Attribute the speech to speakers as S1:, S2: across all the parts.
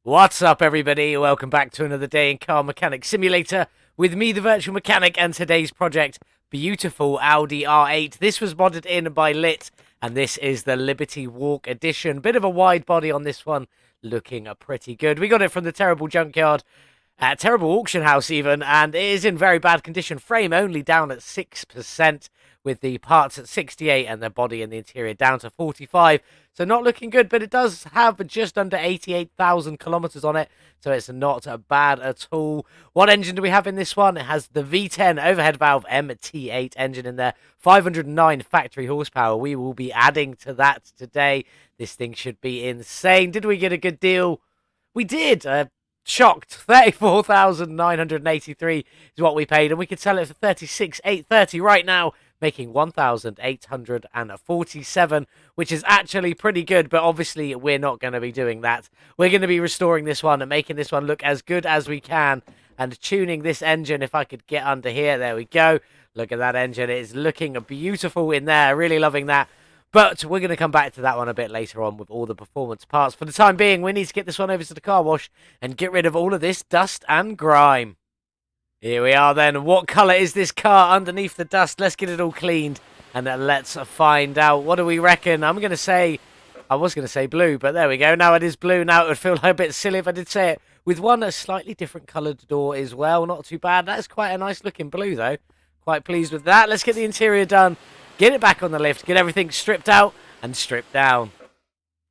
S1: What's up, everybody? Welcome back to another day in Car Mechanic Simulator with me, the Virtual Mechanic, and today's project, beautiful Audi R8. This was modded in by Lit, and this is the Liberty Walk edition. Bit of a wide body on this one, looking pretty good. We got it from the terrible junkyard, terrible auction house even, and it is in very bad condition. Frame only down at 6%, with the parts at 68 and the body and the interior down to 45. So not looking good, but it does have just under 88,000 kilometers on it, so it's not bad at all. What engine do we have in this one? It has the V10 overhead valve MT8 engine in there, 509 factory horsepower. We will be adding to that today. This thing should be insane. Did we get a good deal? We did. Shocked. 34,983 is what we paid, and we could sell it for 36,830 right now, making 1,847, which is actually pretty good, but obviously we're not going to be doing that. We're going to be restoring this one and making this one look as good as we can and tuning this engine. If I could get under here, there we go. Look at that engine. It is looking beautiful in there. Really loving that. But we're going to come back to that one a bit later on with all the performance parts. For the time being, we need to get this one over to the car wash and get rid of all of this dust and grime. Here we are then. What colour is this car underneath the dust? Let's get it all cleaned and let's find out. What do we reckon? I was going to say blue, but there we go. Now it is blue. Now it would feel like a bit silly if I did say it. With a slightly different coloured door as well. Not too bad. That's quite a nice looking blue though. Quite pleased with that. Let's get the interior done. Get it back on the lift. Get everything stripped out and stripped down.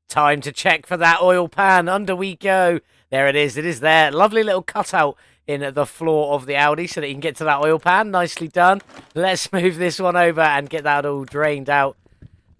S1: Time to check for that oil pan. Under we go. There it is. It is there. Lovely little cutout in the floor of the Audi so that you can get to that oil pan. Nicely done. Let's move this one over and get that all drained out.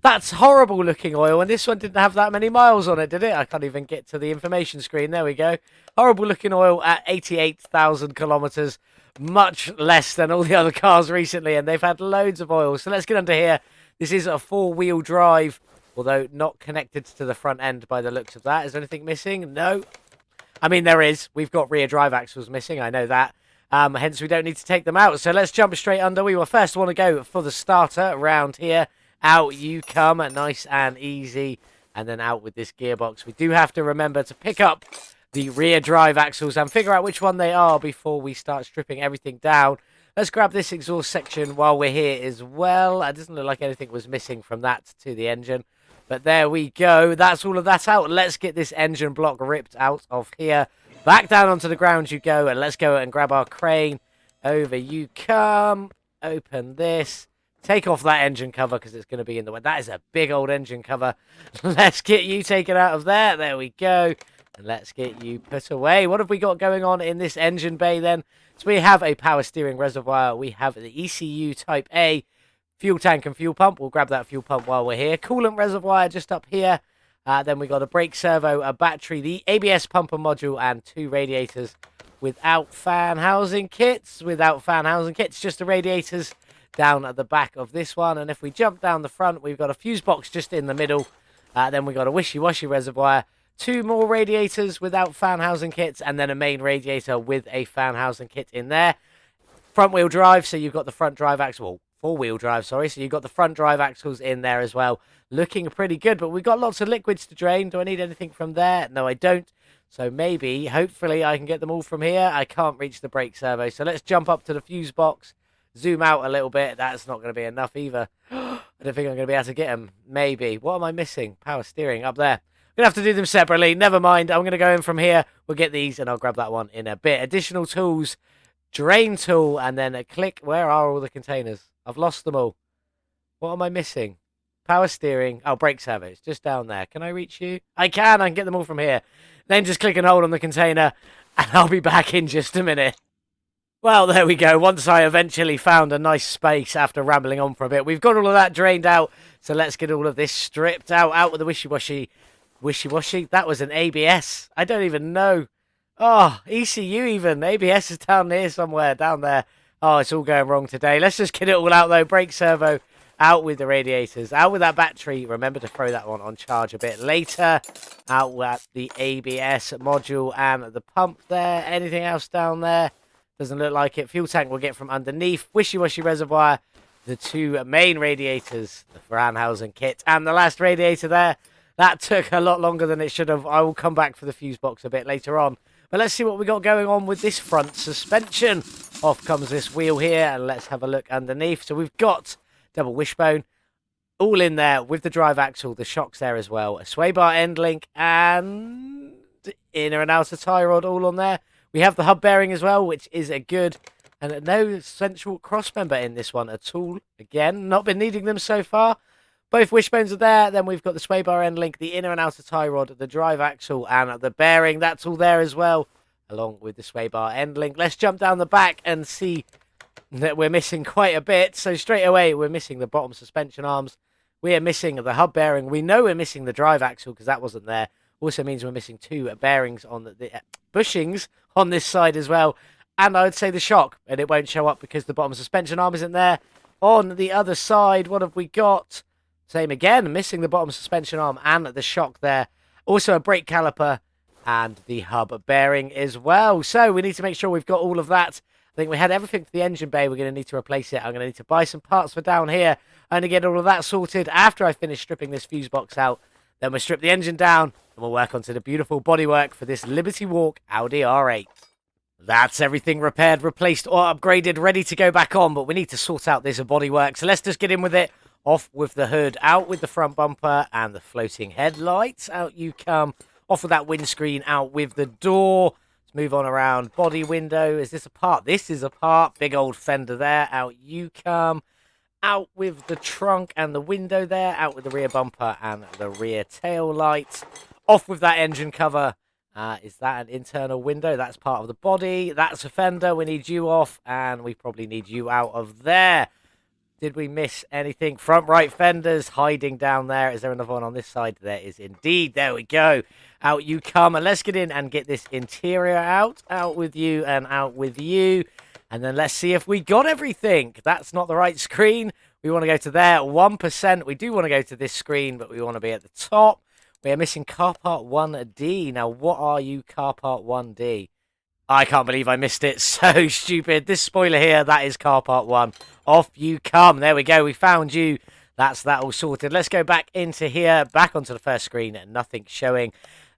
S1: That's horrible looking oil, and this one didn't have that many miles on it, did it? I can't even get to the information screen. There we go. Horrible looking oil at 88,000 kilometers. Much less than all the other cars recently, and they've had loads of oil. So let's get under here. This is a four-wheel drive, although not connected to the front end by the looks of that. Is there anything missing? No. I mean, there is. We've got rear drive axles missing. I know that. Hence, we don't need to take them out. So let's jump straight under. We will first want to go for the starter around here. Out you come. Nice and easy. And then out with this gearbox. We do have to remember to pick up the rear drive axles and figure out which one they are before we start stripping everything down. Let's grab this exhaust section while we're here as well. It doesn't look like anything was missing from that to the engine. But there we go. That's all of that out. Let's get this engine block ripped out of here. Back down onto the ground you go. And let's go and grab our crane. Over you come. Open this. Take off that engine cover because it's going to be in the way. That is a big old engine cover. Let's get you taken out of there. There we go. And let's get you put away. What have we got going on in this engine bay then? So we have a power steering reservoir. We have the ECU Type A. Fuel tank and fuel pump. We'll grab that fuel pump while we're here. Coolant reservoir just up here. Then we got a brake servo, a battery, the ABS pumper module, and two radiators without fan housing kits. Just the radiators down at the back of this one. And if we jump down the front, we've got a fuse box just in the middle. Then we got a wishy-washy reservoir. Two more radiators without fan housing kits, and then a main radiator with a fan housing kit in there. Front wheel drive, so you've got the front drive axle. Four-wheel drive, sorry. So you've got the front drive axles in there as well. Looking pretty good, but we've got lots of liquids to drain. Do I need anything from there? No, I don't. So maybe, hopefully, I can get them all from here. I can't reach the brake servo. So let's jump up to the fuse box. Zoom out a little bit. That's not going to be enough either. I don't think I'm going to be able to get them. Maybe. What am I missing? Power steering up there. I'm going to have to do them separately. Never mind. I'm going to go in from here. We'll get these, and I'll grab that one in a bit. Additional tools. Drain tool, and then a click. Where are all the containers? I've lost them all. What am I missing? Power steering. Oh, brake servo. It's just down there. Can I reach you? I can get them all from here. Then just click and hold on the container, and I'll be back in just a minute. Well, there we go. Once I eventually found a nice space after rambling on for a bit, we've got all of that drained out. So let's get all of this stripped out. Out with the wishy-washy. Wishy-washy? That was an ABS. I don't even know. Oh, ECU even. ABS is down here somewhere, down there. Oh, it's all going wrong today. Let's just get it all out, though. Brake servo, out with the radiators, out with that battery. Remember to throw that one on charge a bit later. Out with the ABS module and the pump there. Anything else down there? Doesn't look like it. Fuel tank we'll get from underneath. Wishy-washy reservoir. The two main radiators, the fan housing kit, and the last radiator there. That took a lot longer than it should have. I will come back for the fuse box a bit later on. But let's see what we got going on with this front suspension. Off comes this wheel here, and let's have a look underneath. So we've got double wishbone all in there with the drive axle, the shocks there as well, a sway bar end link, and inner and outer tie rod all on there. We have the hub bearing as well, which is a good, and no central cross member in this one at all. Again, not been needing them so far. Both wishbones are there. Then we've got the sway bar end link, the inner and outer tie rod, the drive axle, and the bearing. That's all there as well, along with the sway bar end link. Let's jump down the back and see that we're missing quite a bit. So straight away, we're missing the bottom suspension arms. We are missing the hub bearing. We know we're missing the drive axle because that wasn't there. Also means we're missing two bearings on the bushings on this side as well. And I would say the shock, and it won't show up because the bottom suspension arm isn't there. On the other side, what have we got? Same again, missing the bottom suspension arm and the shock there. Also a brake caliper and the hub bearing as well. So we need to make sure we've got all of that. I think we had everything for the engine bay. We're going to need to replace it. I'm going to need to buy some parts for down here and to get all of that sorted after I finish stripping this fuse box out. Then we'll strip the engine down and we'll work onto the beautiful bodywork for this Liberty Walk Audi R8. That's everything repaired, replaced or upgraded, ready to go back on, but we need to sort out this bodywork. So let's just get in with it. Off with the hood, out with the front bumper and the floating headlights. Out you come. Off with that windscreen, out with the door. Let's move on around. Body window. Is this a part? This is a part. Big old fender there. Out you come. Out with the trunk and the window there. Out with the rear bumper and the rear tail lights. Off with that engine cover. Is that an internal window? That's part of the body. That's a fender. We need you off and we probably need you out of there. Did we miss anything? Front right fenders hiding down there. Is there another one on this side? There is indeed. There we go. Out you come. And let's get in and get this interior out. Out with you and out with you. And then let's see if we got everything. That's not the right screen. We want to go to there. 1%. We do want to go to this screen, but we want to be at the top. We are missing car part 1D. Now, what are you, car part 1D? I can't believe I missed it. So stupid. This spoiler here, that is car part 1. Off you come. There we go. We found you. That's that all sorted. Let's go back into here, back onto the first screen, and nothing showing.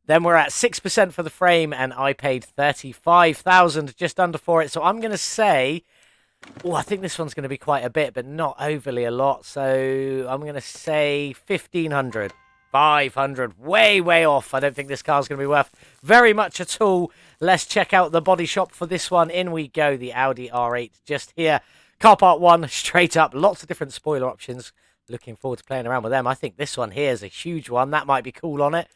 S1: Then we're at 6% for the frame, and I paid 35,000 just under for it. So I'm going to say, oh, I think this one's going to be quite a bit, but not overly a lot. So I'm going to say 1,500. 500, way off. I don't think this car's going to be worth very much at all. Let's check out the body shop for this one. In we go, the Audi R8 just here. Car part 1, straight up. Lots of different spoiler options. Looking forward to playing around with them. I think this one here is a huge one. That might be cool on it.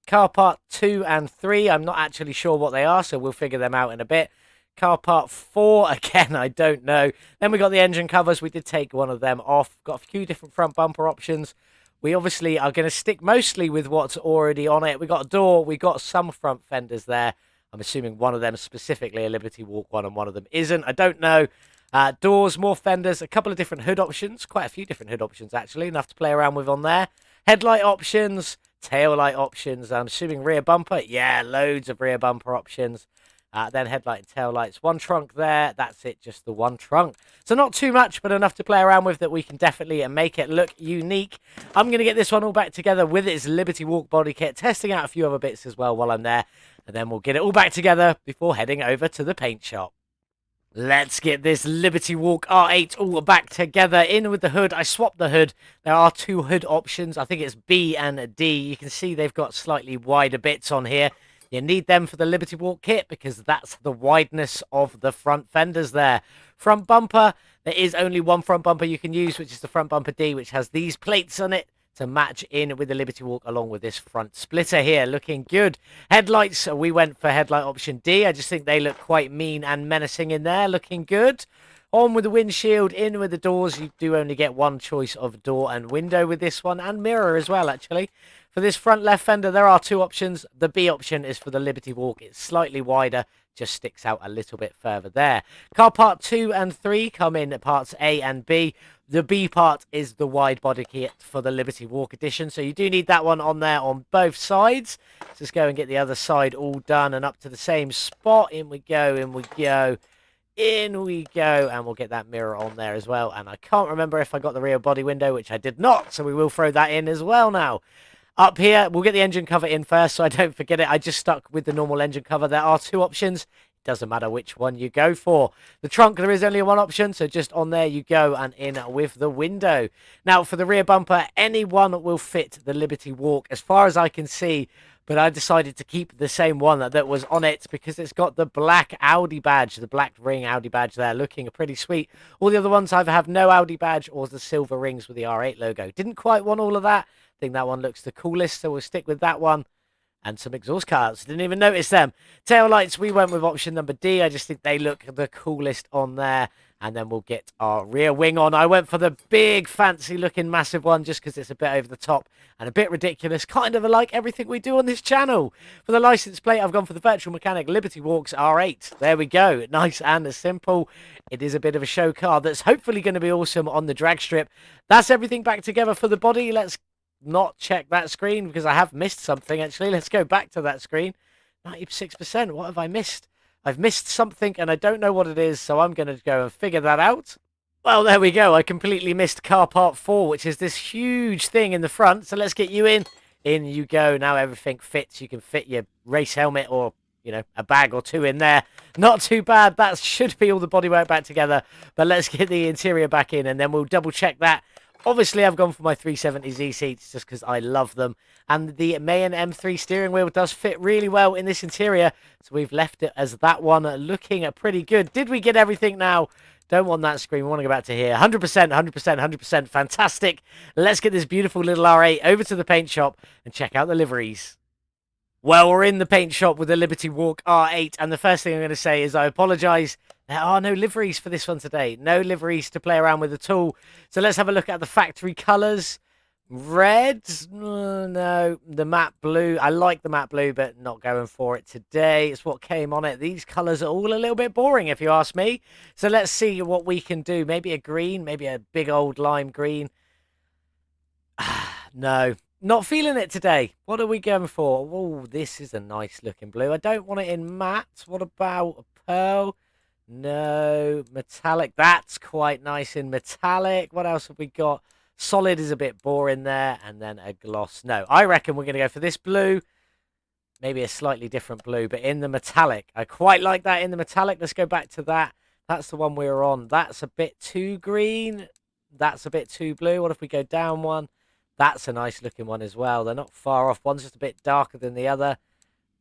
S1: Car part 2 and 3, I'm not actually sure what they are, so we'll figure them out in a bit. Car part 4, again, I don't know. Then we got the engine covers. We did take one of them off. Got a few different front bumper options. We obviously are going to stick mostly with what's already on it. We got a door. We got some front fenders there. I'm assuming one of them is specifically a Liberty Walk one and one of them isn't. I don't know. Doors, more fenders, a couple of different hood options. Quite a few different hood options, actually. Enough to play around with on there. Headlight options, tail light options. I'm assuming rear bumper. Yeah, loads of rear bumper options. Then headlight and tail lights. One trunk there. That's it, just the one trunk. So not too much, but enough to play around with that we can definitely make it look unique. I'm going to get this one all back together with its Liberty Walk body kit, testing out a few other bits as well while I'm there. And then we'll get it all back together before heading over to the paint shop. Let's get this Liberty Walk R8 all back together. In with the hood. I swapped the hood. There are two hood options. I think it's B and D. You can see they've got slightly wider bits on here. You need them for the Liberty Walk kit because that's the wideness of the front fenders there. Front bumper, there is only one front bumper you can use, which is the front bumper D, which has these plates on it to match in with the Liberty Walk along with this front splitter here. Looking good. Headlights, we went for headlight option D. I just think they look quite mean and menacing in there. Looking good. On with the windshield, in with the doors. You do only get one choice of door and window with this one, and mirror as well, actually. For this front left fender, there are two options. The B option is for the Liberty Walk. It's slightly wider, just sticks out a little bit further there. Car part 2 and 3 come in parts A and B. The B part is the wide body kit for the Liberty Walk edition, so you do need that one on there on both sides. Let's just go and get the other side all done and up to the same spot. In we go, in we go. In we go, and we'll get that mirror on there as well. And I can't remember if I got the rear body window, which I did not, so we will throw that in as well now. Up here, we'll get the engine cover in first so I don't forget it. I just stuck with the normal engine cover. There are 2 options. Doesn't matter which one you go for. The trunk, there is only one option, so just on there you go and in with the window. Now, for the rear bumper, anyone will fit the Liberty Walk as far as I can see, but I decided to keep the same one that was on it because it's got the black Audi badge, the black ring Audi badge there, looking pretty sweet. All the other ones either have no Audi badge or the silver rings with the R8 logo. Didn't quite want all of that. I think that one looks the coolest, so we'll stick with that one. And some exhaust cards. Didn't even notice them. Tail lights, we went with option number D. I just think they look the coolest on there. And then we'll get our rear wing on. I went for the big, fancy looking, massive one just because it's a bit over the top and a bit ridiculous. Kind of like everything we do on this channel. For the license plate, I've gone for the Virtual Mechanic Liberty Walks R8. There we go. Nice and simple. It is a bit of a show car that's hopefully going to be awesome on the drag strip. That's everything back together for the body. Let's not check that screen because I have missed something. Actually, let's go back to that screen. 96%. What have I missed? I've missed something and I don't know what it is, so I'm going to go and figure that out. Well, there we go. I completely missed car part 4, which is this huge thing in the front. So let's get you in. In you go. Now everything fits. You can fit your race helmet or, you know, a bag or 2 in there. Not too bad. That should be all the bodywork back together. But let's get the interior back in and then we'll double check that. Obviously, I've gone for my 370Z seats just because I love them. And the Mayan M3 steering wheel does fit really well in this interior. So we've left it as that one, looking pretty good. Did we get everything now? Don't want that screen. We want to go back to here. 100%, 100%, 100%. Fantastic. Let's get this beautiful little R8 over to the paint shop and check out the liveries. Well, we're in the paint shop with the Liberty Walk R8. And the first thing I'm going to say is I apologise. There are no liveries for this one today. No liveries to play around with at all. So let's have a look at the factory colours. Red? No. The matte blue. I like the matte blue, but not going for it today. It's what came on it. These colours are all a little bit boring, if you ask me. So let's see what we can do. Maybe a green. Maybe a big old lime green. No. Not feeling it today. What are we going for? Oh, this is a nice looking blue. I don't want it in matte. What about a pearl? No. Metallic. That's quite nice in metallic. What else have we got? Solid is a bit boring there. And then a gloss. No, I reckon we're going to go for this blue. Maybe a slightly different blue, but in the metallic. I quite like that in the metallic. Let's go back to that. That's the one we were on. That's a bit too green. That's a bit too blue. What if we go down one? That's a nice looking one as well. They're not far off. One's just a bit darker than the other.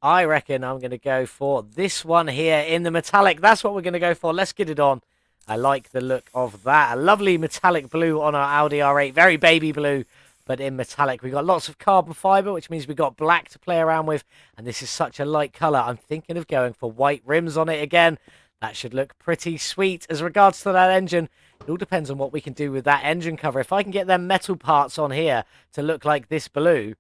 S1: I reckon I'm going to go for this one here in the metallic. That's what we're going to go for. Let's get it on. I like the look of that. A lovely metallic blue on our Audi R8. Very baby blue, but in metallic. We've got lots of carbon fibre, which means we've got black to play around with. And this is such a light colour. I'm thinking of going for white rims on it again. That should look pretty sweet. As regards to that engine, it all depends on what we can do with that engine cover. If I can get them metal parts on here to look like this blue,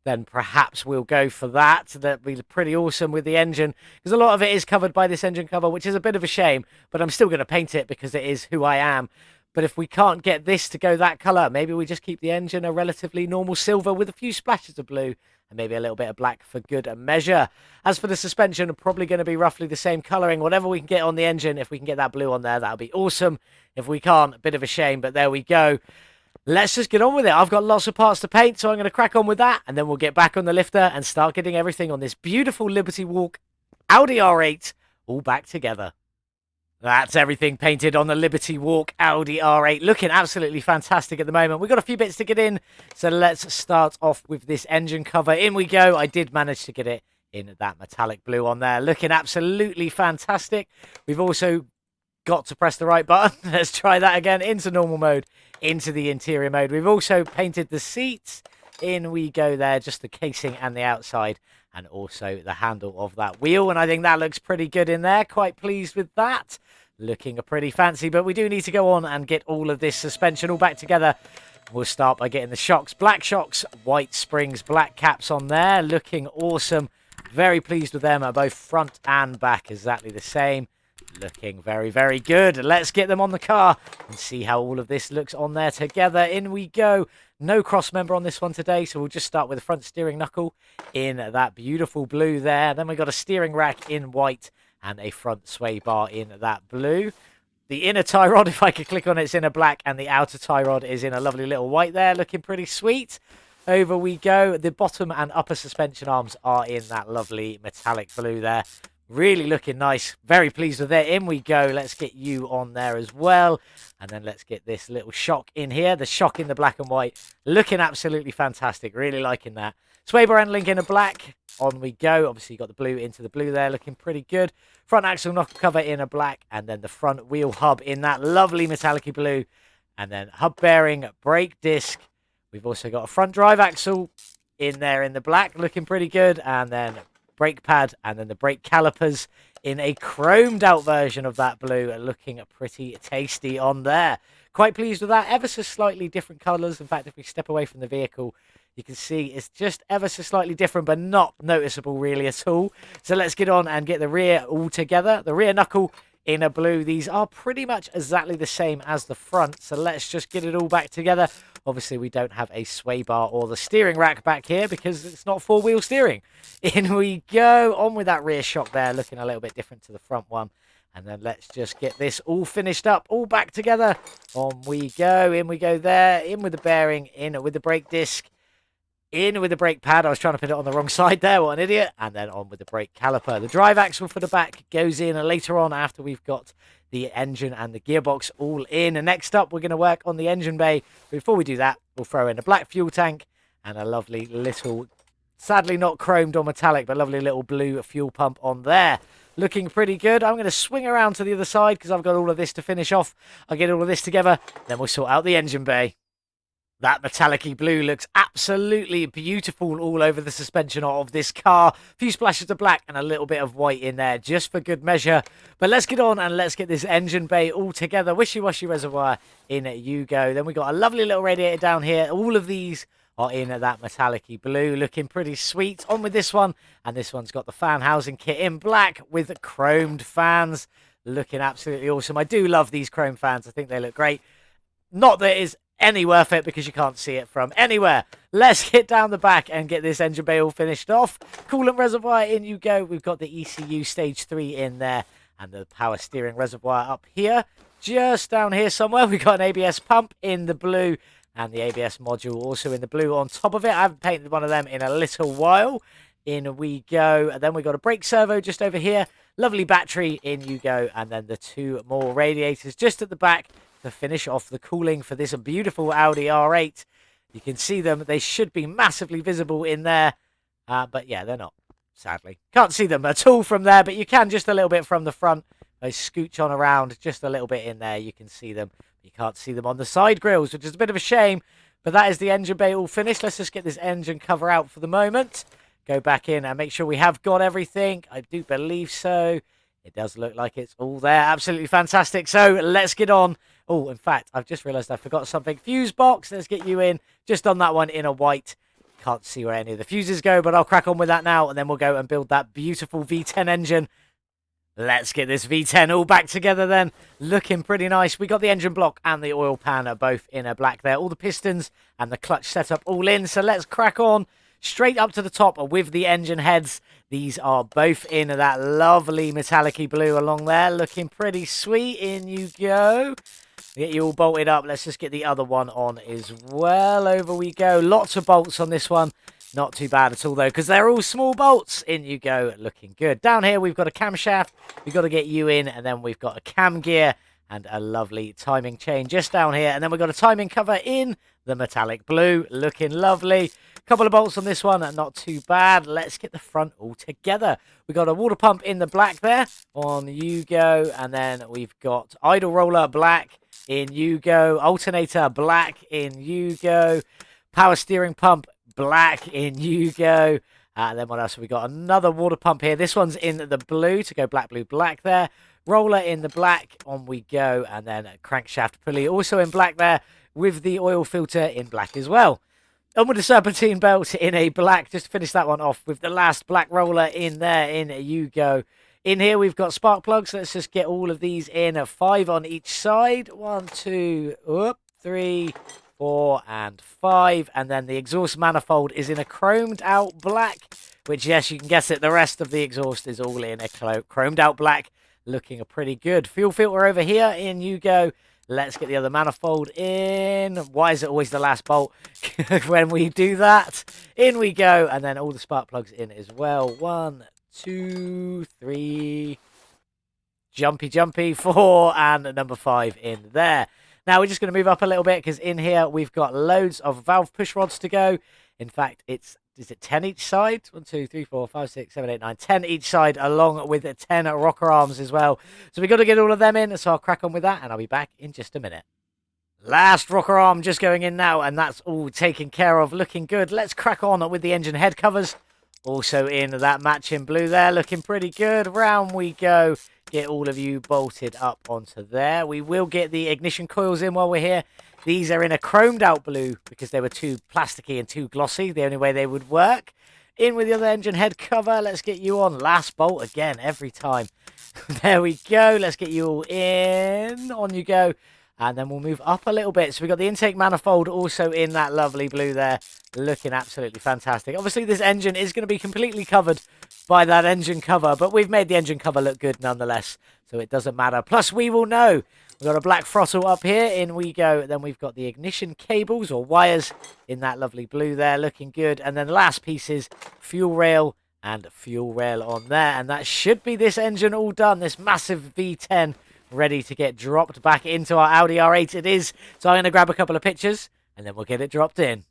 S1: then perhaps we'll go for that. That'd be pretty awesome with the engine, because a lot of it is covered by this engine cover, which is a bit of a shame, but I'm still going to paint it because it is who I am. But if we can't get this to go that colour, maybe we just keep the engine a relatively normal silver with a few splashes of blue and maybe a little bit of black for good measure. As for the suspension, probably going to be roughly the same colouring. Whatever we can get on the engine, if we can get that blue on there, that'll be awesome. If we can't, a bit of a shame, but there we go. Let's just get on with it. I've got lots of parts to paint, so I'm going to crack on with that, and then we'll get back on the lifter and start getting everything on this beautiful Liberty Walk Audi R8 all back together. That's everything painted on the Liberty Walk Audi R8. Looking absolutely fantastic at the moment. We've got a few bits to get in, so let's start off with this engine cover. In we go. I did manage to get it in that metallic blue on there. Looking absolutely fantastic. We've also got to press the right button. Let's try that again. Into normal mode, into the interior mode. We've also painted the seats. In we go there, just the casing and the outside, and also the handle of that wheel. And I think that looks pretty good in there. Quite pleased with that. Looking pretty fancy, but we do need to go on and get all of this suspension all back together. We'll start by getting the shocks. Black shocks, white springs, black caps on there. Looking awesome. Very pleased with them, both front and back. Exactly the same. Looking very, very good. Let's get them on the car and see how all of this looks on there together. In we go. No cross member on this one today, so we'll just start with the front steering knuckle in that beautiful blue there. Then we've got a steering rack in white and a front sway bar in that blue. The inner tie rod, if I could click on it, it's in a black, and the outer tie rod is in a lovely little white there, looking pretty sweet. Over we go. The bottom and upper suspension arms are in that lovely metallic blue there. Really looking nice. Very pleased with it. In we go. Let's get you on there as well. And then let's get this little shock in here. The shock in the black and white. Looking absolutely fantastic. Really liking that. Sway bar end link in a black. On we go. Obviously, you got the blue into the blue there. Looking pretty good. Front axle knuckle cover in a black. And then the front wheel hub in that lovely metallic blue. And then hub bearing, brake disc. We've also got a front drive axle in there in the black. Looking pretty good. And then brake pad, and then the brake calipers in a chromed out version of that blue, looking pretty tasty on there. Quite pleased with that. Ever so slightly different colours. In fact, if we step away from the vehicle, you can see it's just ever so slightly different, but not noticeable really at all. So let's get on and get the rear all together. The rear knuckle in a blue. These are pretty much exactly the same as the front, so let's just get it all back together. Obviously, we don't have a sway bar or the steering rack back here because it's not four-wheel steering. In we go. On with that rear shock there, looking a little bit different to the front one. And then let's just get this all finished up, all back together. On we go. In we go there. In with the bearing. In with the brake disc. In with the brake pad. I was trying to put it on the wrong side there. What an idiot. And then on with the brake caliper. The drive axle for the back goes in later on after we've got the engine and the gearbox all in. And next up, we're going to work on the engine bay. Before we do that, we'll throw in a black fuel tank and a lovely little, sadly not chromed or metallic, but lovely little blue fuel pump on there. Looking pretty good. I'm going to swing around to the other side because I've got all of this to finish off. I'll get all of this together, then we'll sort out the engine bay. That metallic-y blue looks absolutely beautiful all over the suspension of this car. A few splashes of black and a little bit of white in there just for good measure. But let's get on and let's get this engine bay all together. Wishy-washy reservoir in you go. Then we got a lovely little radiator down here. All of these are in that metallic-y blue, looking pretty sweet. On with this one, and this one's got the fan housing kit in black with chromed fans. Looking absolutely awesome. I do love these chrome fans. I think they look great. Not that it is any worth it because you can't see it from anywhere. Let's get down the back and get this engine bay all finished off. Coolant reservoir in you go. We've got the ECU stage 3 in there and the power steering reservoir up here. Just down here somewhere, we've got an ABS pump in the blue and the ABS module also in the blue on top of it. I haven't painted one of them in a little while. In we go. And then we've got a brake servo just over here. Lovely battery. In you go. And then the two more radiators just at the back to finish off the cooling for this beautiful Audi R8. You can see them. They should be massively visible in there. But yeah, they're not, sadly. Can't see them at all from there, but you can just a little bit from the front. They scooch on around just a little bit in there. You can see them. You can't see them on the side grills, which is a bit of a shame. But that is the engine bay all finished. Let's just get this engine cover out for the moment. Go back in and make sure we have got everything. I do believe so. It does look like it's all there. Absolutely fantastic. So let's get on. Oh, in fact, I've just realised I forgot something. Fuse box. Let's get you in. Just on that one in a white. Can't see where any of the fuses go, but I'll crack on with that now. And then we'll go and build that beautiful V10 engine. Let's get this V10 all back together then. Looking pretty nice. We got the engine block and the oil pan are both in a black there. All the pistons and the clutch setup all in. So let's crack on. Straight up to the top with the engine heads. These are both in that lovely metallic-y blue along there. Looking pretty sweet. In you go. Get you all bolted up. Let's just get the other one on as well. Over we go. Lots of bolts on this one. Not too bad at all, though, because they're all small bolts. In you go. Looking good. Down here, we've got a camshaft. We've got to get you in, and then we've got a cam gear and a lovely timing chain just down here. And then we've got a timing cover in the metallic blue. Looking lovely. Couple of bolts on this one, not too bad. Let's get the front all together. We've got a water pump in the black there. On you go. And then we've got idle roller black. In you go. Alternator black. In you go. Power steering pump black. In you go. And then what else have we got? Another water pump here. This one's in the blue to go black, blue, black there. Roller in the black. On we go. And then a crankshaft pulley also in black there with the oil filter in black as well. And with the serpentine belt in a black, just to finish that one off with the last black roller in there. In you go. In here, we've got spark plugs. Let's just get all of these in. 5 on each side. 1, 2, 3, 4, and 5. And then the exhaust manifold is in a chromed out black, which, yes, you can guess it. The rest of the exhaust is all in a chromed out black. Looking pretty good. Fuel filter over here. In you go. Let's get the other manifold in. Why is it always the last bolt when we do that? In we go, and then all the spark plugs in as well. 1, 2, 3. Jumpy, 4, and number 5 in there. Now we're just going to move up a little bit because in here we've got loads of valve push rods to go. In fact, is it 10 each side? 1, 2, 3, 4, 5, 6, 7, 8, 9, 10 each side, along with 10 rocker arms as well. So we've got to get all of them in, so I'll crack on with that, and I'll be back in just a minute. Last rocker arm just going in now, and that's all taken care of, looking good. Let's crack on with the engine head covers. Also in that matching blue there, looking pretty good. Round we go. Get all of you bolted up onto there. We will get the ignition coils in while we're here. These are in a chromed out blue because they were too plasticky and too glossy. The only way they would work. In with the other engine head cover. Let's get you on. Last bolt again, every time. There we go. Let's get you all in. On you go. And then we'll move up a little bit. So we've got the intake manifold also in that lovely blue there. Looking absolutely fantastic. Obviously, this engine is going to be completely covered by that engine cover. But we've made the engine cover look good nonetheless. So it doesn't matter. Plus, we will know. We've got a black throttle up here. In we go. Then we've got the ignition cables or wires in that lovely blue there. Looking good. And then the last piece is fuel rail and fuel rail on there. And that should be this engine all done. This massive V10 ready to get dropped back into our Audi R8 it is. So I'm going to grab a couple of pictures and then we'll get it dropped in.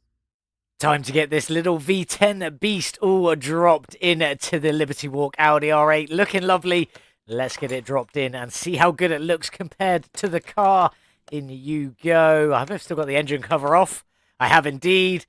S1: Time to get this little V10 beast all dropped in to the Liberty Walk Audi R8. Looking lovely. Let's get it dropped in and see how good it looks compared to the car. In you go. I've still got the engine cover off. I have indeed.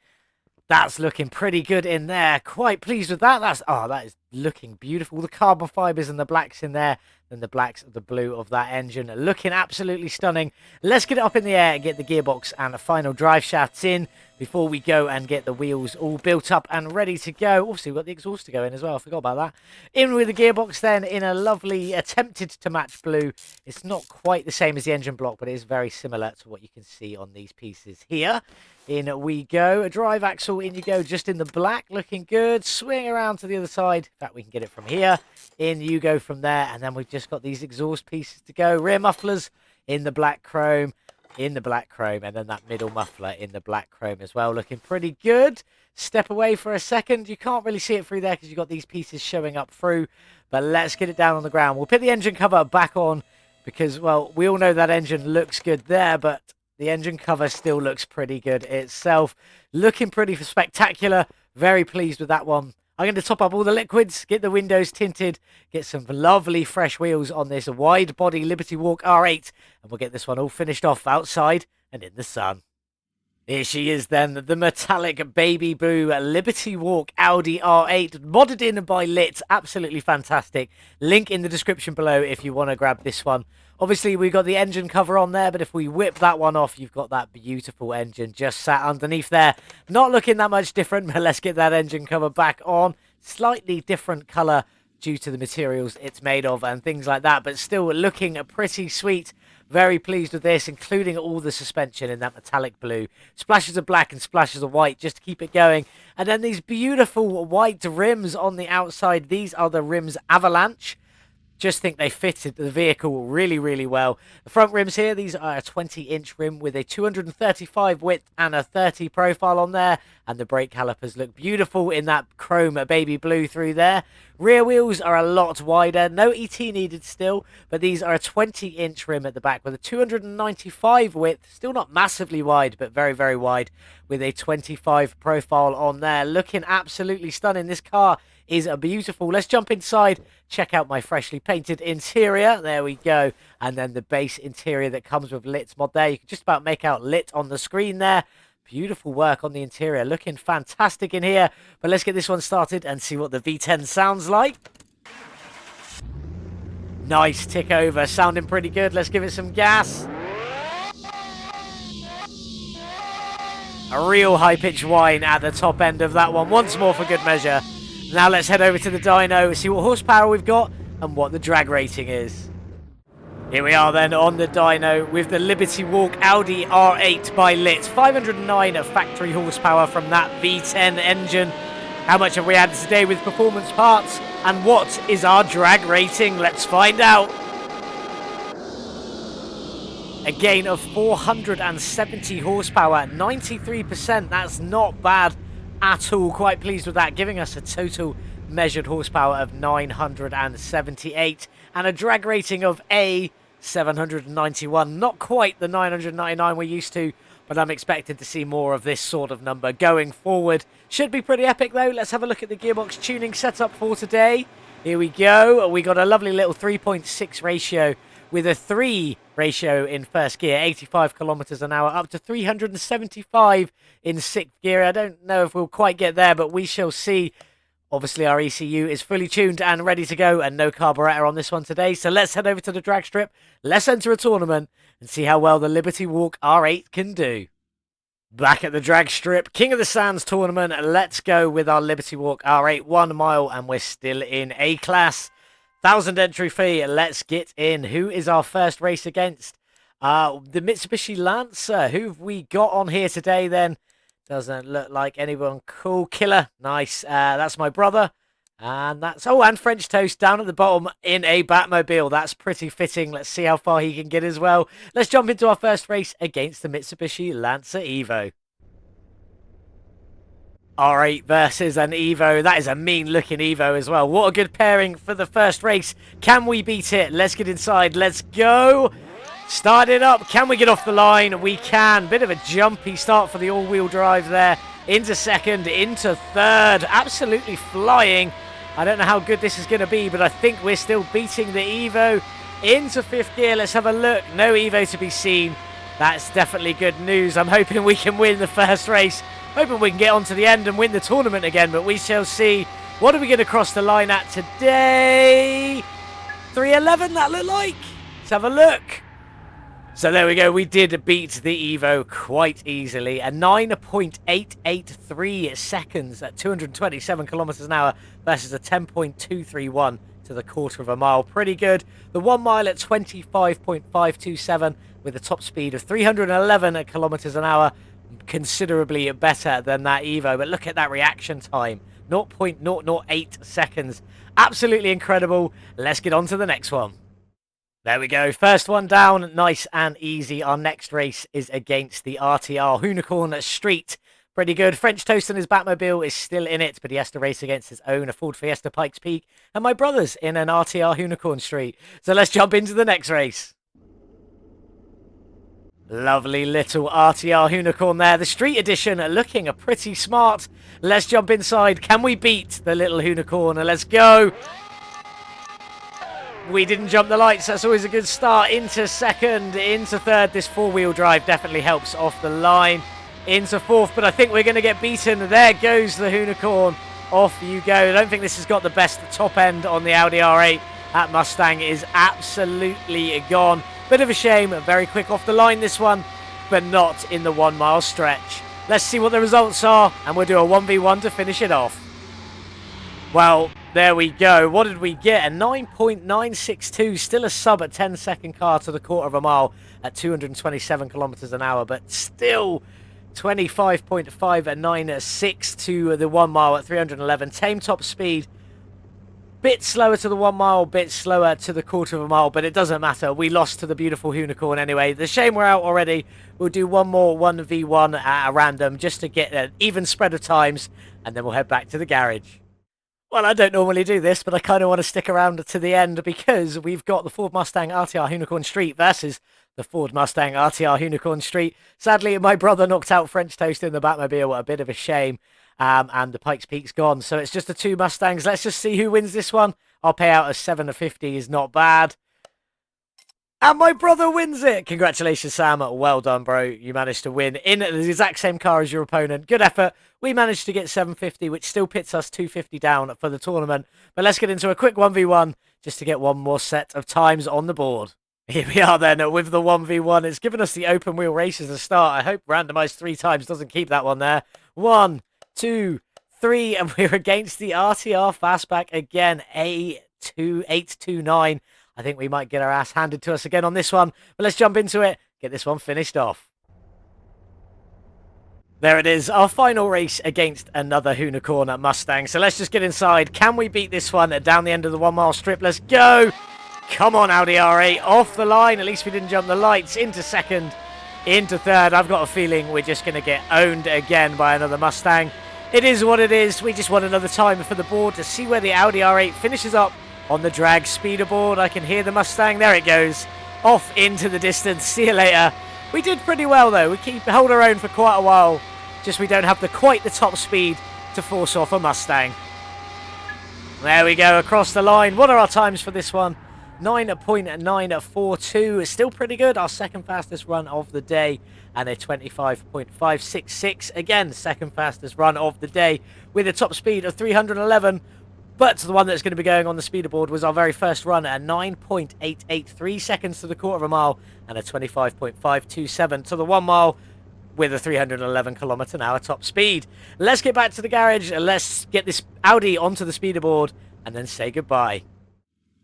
S1: That's looking pretty good in there. Quite pleased with that. That is looking beautiful. The carbon fibers and the blacks in there. Then the blacks of the blue of that engine. Looking absolutely stunning. Let's get it up in the air and get the gearbox and the final drive shafts in before we go and get the wheels all built up and ready to go. Also, we've got the exhaust to go in as well. I forgot about that. In with the gearbox then in a lovely attempted to match blue. It's not quite the same as the engine block, but it is very similar to what you can see on these pieces here. In we go. A drive axle, in you go, just in the black, looking good. Swing around to the other side. In fact, we can get it from here. In you go from there, and then we've just got these exhaust pieces to go. Rear mufflers in the black chrome, and then that middle muffler in the black chrome as well. Looking pretty good. Step away for a second. You can't really see it through there because you've got these pieces showing up through, but let's get it down on the ground. We'll put the engine cover back on because, well, we all know that engine looks good there, but the engine cover still looks pretty good itself. Looking pretty spectacular. Very pleased with that one. I'm going to top up all the liquids, get the windows tinted, get some lovely fresh wheels on this wide body Liberty Walk R8, and we'll get this one all finished off outside and in the sun. Here she is then, the metallic baby blue Liberty Walk Audi R8, modded in by Lit. Absolutely fantastic. Link in the description below if you want to grab this one. Obviously, we've got the engine cover on there, but if we whip that one off, you've got that beautiful engine just sat underneath there. Not looking that much different, but let's get that engine cover back on. Slightly different colour due to the materials it's made of and things like that, but still looking pretty sweet. Very pleased with this, including all the suspension in that metallic blue. Splashes of black and splashes of white just to keep it going. And then these beautiful white rims on the outside. These are the rims Avalanche. Just think they fitted the vehicle really, really well. The front rims here, these are a 20-inch rim with a 235 width and a 30 profile on there. And the brake calipers look beautiful in that chrome baby blue through there. Rear wheels are a lot wider. No ET needed still, but these are a 20-inch rim at the back with a 295 width. Still not massively wide, but very, very wide with a 25 profile on there. Looking absolutely stunning. This car is beautiful. Let's jump inside, check out my freshly painted interior. There we go. And then the base interior that comes with Lit's mod there. You can just about make out Lit on the screen there. Beautiful work on the interior. Looking fantastic in here. But let's get this one started and see what the V10 sounds like. Nice tick over. Sounding pretty good. Let's give it some gas. A real high-pitched whine at the top end of that one. Once more for good measure. Now let's head over to the dyno, see what horsepower we've got and what the drag rating is. Here we are then on the dyno with the Liberty Walk Audi R8 by Lit. 509 of factory horsepower from that V10 engine. How much have we added today with performance parts? And what is our drag rating? Let's find out. A gain of 470 horsepower, 93%. That's not bad at all. Quite pleased with that, giving us a total measured horsepower of 978 and a drag rating of A 791. Not quite the 999 we're used to, but I'm expected to see more of this sort of number going forward. Should be pretty epic though. Let's have a look at the gearbox tuning setup for today. Here we go. We got a lovely little 3.6 ratio with a 3 ratio in first gear, 85 kilometers an hour, up to 375 in sixth gear. I don't know if we'll quite get there, but we shall see. Obviously, our ECU is fully tuned and ready to go, and no carburetor on this one today. So let's head over to the drag strip. Let's enter a tournament and see how well the Liberty Walk R8 can do. Back at the drag strip, King of the Sands tournament. Let's go with our Liberty Walk R8, 1 mile, and we're still in A class. 1,000 entry fee. Let's get in. Who is our first race against? The Mitsubishi Lancer. Who've we got on here today then? Doesn't look like anyone cool. Killer. Nice. That's my brother. And that's... Oh, and French Toast down at the bottom in a Batmobile. That's pretty fitting. Let's see how far he can get as well. Let's jump into our first race against the Mitsubishi Lancer Evo. R8 versus an Evo. That is a mean-looking Evo as well. What a good pairing for the first race. Can we beat it? Let's get inside. Let's go. Start it up. Can we get off the line? We can. Bit of a jumpy start for the all-wheel drive there. Into second, into third. Absolutely flying. I don't know how good this is going to be, but I think we're still beating the Evo. Into fifth gear. Let's have a look. No Evo to be seen. That's definitely good news. I'm hoping we can win the first race. Hoping we can get on to the end and win the tournament again, but we shall see. What are we going to cross the line at today? 311, that look like? Let's have a look. So there we go. We did beat the Evo quite easily. A 9.883 seconds at 227 kilometers an hour versus a 10.231 to the quarter of a mile. Pretty good. The 1 mile at 25.527 with a top speed of 311 kilometers an hour. Considerably better than that Evo, but look at that reaction time, 0.008 seconds. Absolutely incredible. Let's get on to the next one. There we go, first one down, nice and easy. Our next race is against the RTR Unicorn Street. Pretty good. French Toast and his Batmobile is still in it, but he has to race against his own Ford Fiesta Pikes Peak, and my brother's in an RTR Unicorn Street. So let's jump into the next race. Lovely little RTR Unicorn there. The Street Edition looking pretty smart. Let's jump inside. Can we beat the little Unicorn? Let's go. We didn't jump the lights. That's always a good start. Into second, into third. This four-wheel drive definitely helps off the line. Into fourth, but I think we're going to get beaten. There goes the Unicorn. Off you go. I don't think this has got the best top end on the Audi R8. That Mustang is absolutely gone. Bit of a shame, very quick off the line this one, but not in the 1 mile stretch. Let's see what the results are, and we'll do a 1v1 to finish it off. Well, there we go. What did we get? A 9.962, still a sub at 10-second car to the quarter of a mile at 227 kilometers an hour, but still 25.596 to the 1 mile at 311. Tame top speed. Bit slower to the 1 mile, bit slower to the quarter of a mile, but it doesn't matter. We lost to the beautiful Unicorn anyway. The shame we're out already. We'll do one more 1v1 at a random just to get an even spread of times, and then we'll head back to the garage. Well, I don't normally do this, but I kind of want to stick around to the end because we've got the Ford Mustang RTR Unicorn Street versus the Ford Mustang RTR Unicorn Street. Sadly, my brother knocked out French Toast in the Batmobile. A bit of a shame. And the Pikes Peak's gone. So it's just the two Mustangs. Let's just see who wins this one. Our payout of 750 is not bad. And my brother wins it. Congratulations, Sam. Well done, bro. You managed to win in the exact same car as your opponent. Good effort. We managed to get 750, which still pits us 250 down for the tournament. But let's get into a quick 1v1 just to get one more set of times on the board. Here we are then with the 1v1. It's given us the open wheel race as a start. I hope randomized 3 times doesn't keep that one there. 1, 2, 3, and we're against the RTR Fastback again, A2829. I think we might get our ass handed to us again on this one, but let's jump into it, get this one finished off. There it is, our final race against another Unicorn Mustang. So let's just get inside. Can we beat this one down the end of the 1 mile strip? Let's go! Come on, Audi R8, off the line. At least we didn't jump the lights. Into second, into third. I've got a feeling we're just going to get owned again by another Mustang. It is what it is. We just want another time for the board to see where the Audi R8 finishes up on the drag speeder board. I can hear the Mustang. There it goes. Off into the distance. See you later. We did pretty well, though. We hold our own for quite a while. Just we don't have quite the top speed to force off a Mustang. There we go, across the line. What are our times for this one? 9.942 is still pretty good. Our second fastest run of the day, and a 25.566. Again, second fastest run of the day with a top speed of 311. But the one that's going to be going on the speeder board was our very first run at 9.883 seconds to the quarter of a mile and a 25.527 to the 1 mile with a 311 km/h top speed. Let's get back to the garage and let's get this Audi onto the speeder board and then say goodbye.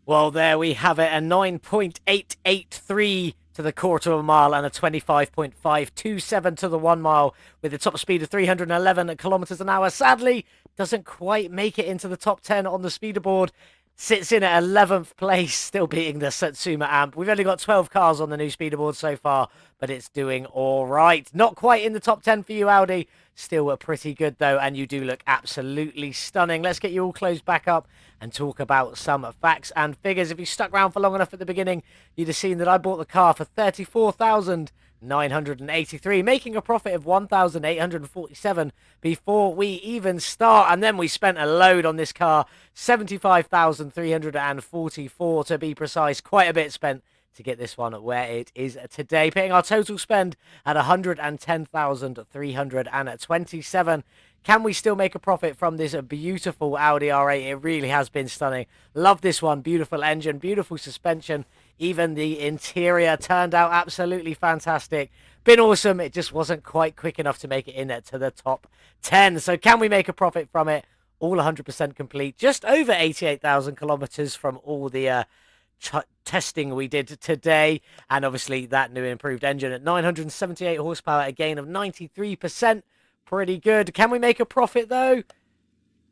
S1: Well, there we have it, a 9.883 to the quarter of a mile and a 25.527 to the 1 mile with a top speed of 311 km/h. Sadly, doesn't quite make it into the top 10 on the speeder board. Sits in at 11th place, still beating the Satsuma Amp. We've only got 12 cars on the new speeder board so far, but it's doing all right. Not quite in the top 10 for you, Audi. Still pretty good, though, and you do look absolutely stunning. Let's get you all closed back up and talk about some facts and figures. If you stuck around for long enough at the beginning, you'd have seen that I bought the car for $34,983, making a profit of $1,847 before we even start. And then we spent a load on this car, $75,344 to be precise. Quite a bit spent to get this one where it is today, paying our total spend at $110,327. Can we still make a profit from this beautiful Audi R8? It really has been stunning. Love this one. Beautiful engine, beautiful suspension. Even the interior turned out absolutely fantastic. Been awesome. It just wasn't quite quick enough to make it in to the top 10. So can we make a profit from it? All 100% complete. Just over 88,000 kilometers from all the testing we did today. And obviously that new improved engine at 978 horsepower, a gain of 93%. Pretty good. Can we make a profit, though?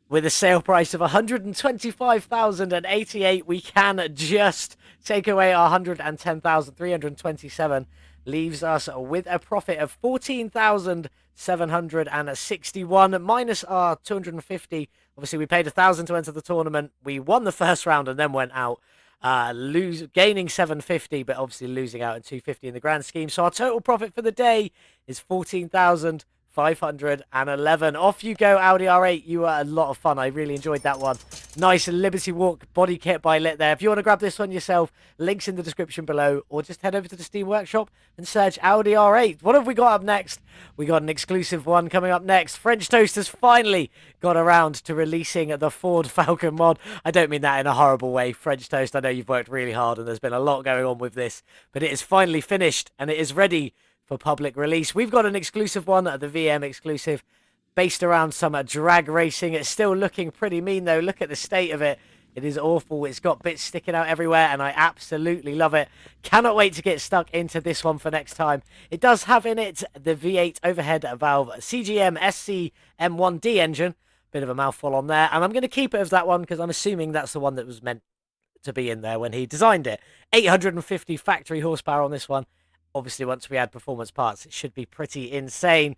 S1: With a sale price of $125,088, we can just take away our $110,327. Leaves us with a profit of $14,761 minus our $250. Obviously, we paid $1,000 to enter the tournament. We won the first round and then went out, gaining $750, but obviously losing out in $250 in the grand scheme. So our total profit for the day is $14,511. Off you go, Audi R8. You are a lot of fun. I really enjoyed that one. Nice Liberty Walk body kit by Lit there. If you want to grab this one yourself, links in the description below, or just head over to the Steam Workshop and search Audi R8. What have we got up next? We got an exclusive one coming up next. French Toast has finally got around to releasing the Ford Falcon mod. I don't mean that in a horrible way, French Toast. I know you've worked really hard and there's been a lot going on with this, but it is finally finished and it is ready for public release. We've got an exclusive one, the VM exclusive, based around some drag racing. It's still looking pretty mean, though. Look at the state of it. It is awful. It's got bits sticking out everywhere, and I absolutely love it. Cannot wait to get stuck into this one for next time. It does have in it the V8 overhead valve CGM SC M1D engine. Bit of a mouthful on there, and I'm going to keep it as that one because I'm assuming that's the one that was meant to be in there when he designed it. 850 factory horsepower on this one. Obviously, once we add performance parts, it should be pretty insane.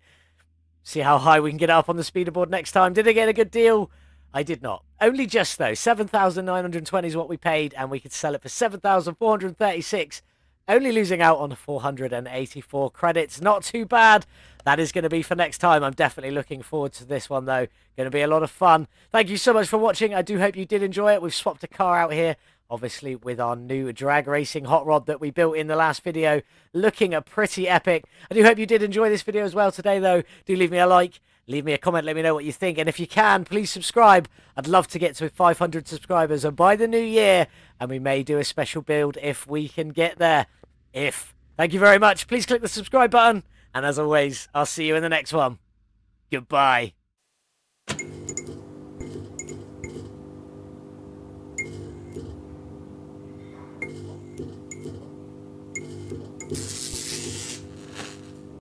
S1: See how high we can get up on the speeder board next time. Did I get a good deal? I did not. Only just, though. 7,920 is what we paid, and we could sell it for 7,436. Only losing out on 484 credits. Not too bad. That is going to be for next time. I'm definitely looking forward to this one, though. Going to be a lot of fun. Thank you so much for watching. I do hope you did enjoy it. We've swapped a car out here, obviously with our new drag racing hot rod that we built in the last video, looking pretty epic. I do hope you did enjoy this video as well today, though. Do leave me a like, leave me a comment, let me know what you think, and if you can, please subscribe. I'd love to get to 500 subscribers by the new year, and we may do a special build if we can get there. Thank you very much. Please click the subscribe button, and as always, I'll see you in the next one. Goodbye.